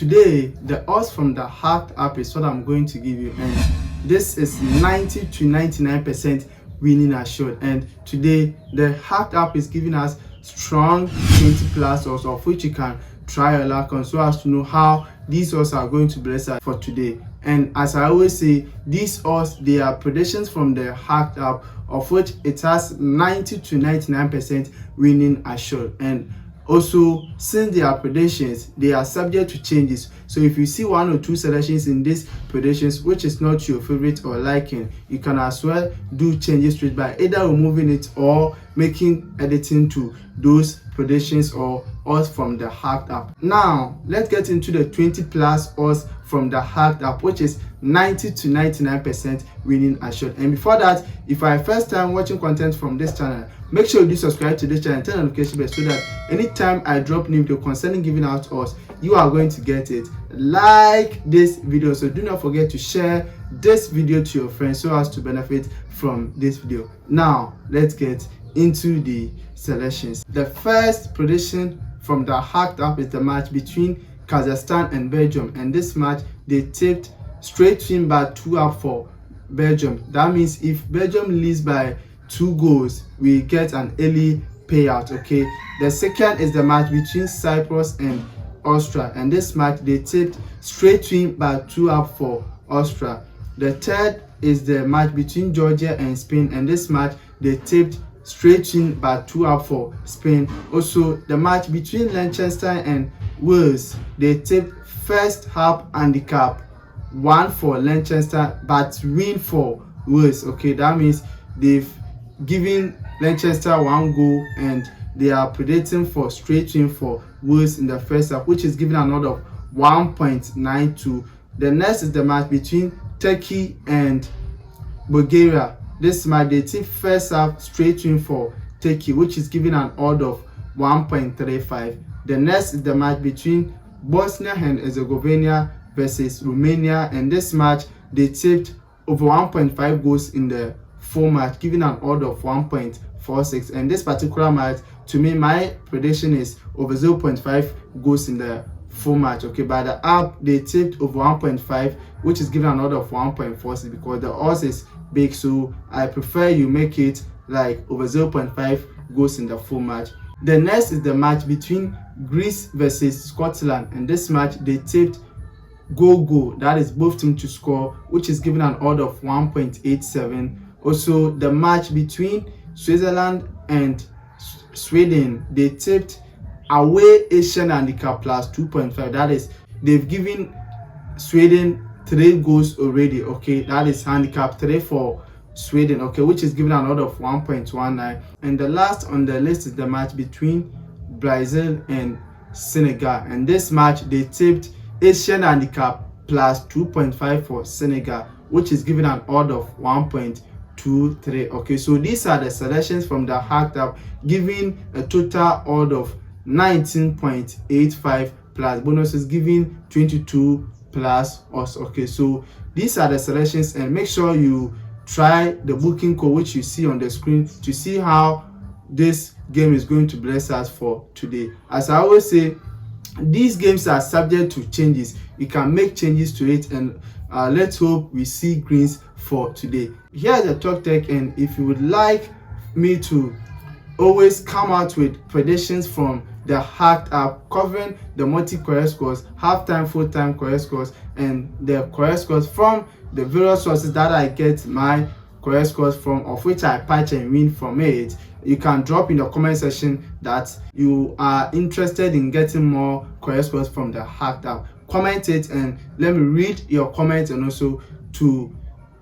today the odds from the hacked app is what I'm going to give you, and this is 90 to 99% winning assured. And today the hacked app is giving us strong 20 plus odds, of which you can try your luck on, so as to know how these odds are going to bless us for today. And as I always say, these odds, they are predictions from the hacked app, of which it has 90 to 99% winning assured. And also, since they are predictions, they are subject to changes. So if you see one or two selections in these predictions which is not your favorite or liking, you can as well do changes to it by either removing it or making editing to those predictions or odds from the hacked app. Now let's get into the 20 plus odds from the hacked app, which is 90 to 99% winning assured. And before that, if you are first time watching content from this channel, make sure you do subscribe to this channel and turn on notification bell, so that anytime I drop new video concerning giving out odds, you are going to get it. Like this video, so do not forget to share this video to your friends so as to benefit from this video. Now let's get into the selections. The first prediction from the hacked app is the match between Kazakhstan and Belgium, and this match they tipped straight win by 2-up for Belgium. That means if Belgium leads by 2 goals, we get an early payout. Okay, the second is the match between Cyprus and Austria, and this match they tipped straight win by 2-up for Austria. The third is the match between Georgia and Spain, and this match they tipped straight win by 2-up for Spain. Also, the match between Liechtenstein and Wales, they tipped first half handicap 1 for Liechtenstein but win for Wales. Okay, that means they've given Liechtenstein 1 goal and they are predicting for straight win for Wales in the first half, which is giving an odd of 1.92. The next is the match between Turkey and Bulgaria. This match they tip first half straight win for Turkey, which is giving an odd of 1.35. The next is the match between Bosnia and Herzegovina versus Romania, and this match they tipped over 1.5 goals in the full match, giving an odd of 1.46. And this particular match, to me, my prediction is over 0.5 goals in the full match. Okay, by the app they tipped over 1.5, which is giving an odd of 1.46 because the odds is big, so I prefer you make it like over 0.5 goals in the full match. The next is the match between Greece versus Scotland, and this match they tipped goal, that is both teams to score, which is given an odd of 1.87. Also, the match between Switzerland and Sweden, they tipped away Asian handicap plus 2.5. That is, they've given Sweden 3 goals already. Okay, that is handicap 3 for Sweden. Okay, which is given an odd of 1.19. And the last on the list is the match between Brazil and Senegal, and this match they tipped Asian handicap plus 2.5 for Senegal, which is given an odd of 1.23. Okay, so these are the selections from the hacked app, giving a total odd of 19.85 plus bonuses, giving 22 plus odds. Okay, so these are the selections, and make sure you try the booking code which you see on the screen to see how this game is going to bless us for today. As I always say, these games are subject to changes. You can make changes to it, and let's hope we see greens for today. Here's the talk tech, and if you would like me to always come out with predictions from the hacked app covering the multi-correct scores, halftime, full-time correct scores, and the correct scores from the various sources that I get my correct scores from, of which I patch and win from it, you can drop in the comment section that you are interested in getting more correct scores from the hacked app. Comment it and let me read your comments, and also to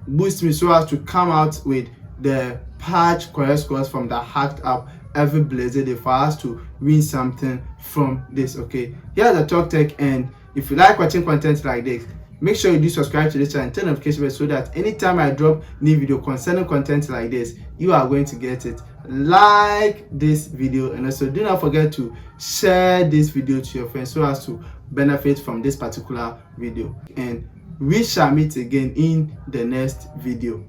boost me so as to come out with the patch correct scores from the hacked app every blessed day for us to win something from this. Okay, here's the talk tech, and if you like watching content like this, make sure you do subscribe to this channel and turn notification bell so that anytime I drop new video concerning content like this, you are going to get it. Like this video, and also do not forget to share this video to your friends so as to benefit from this particular video, and we shall meet again in the next video.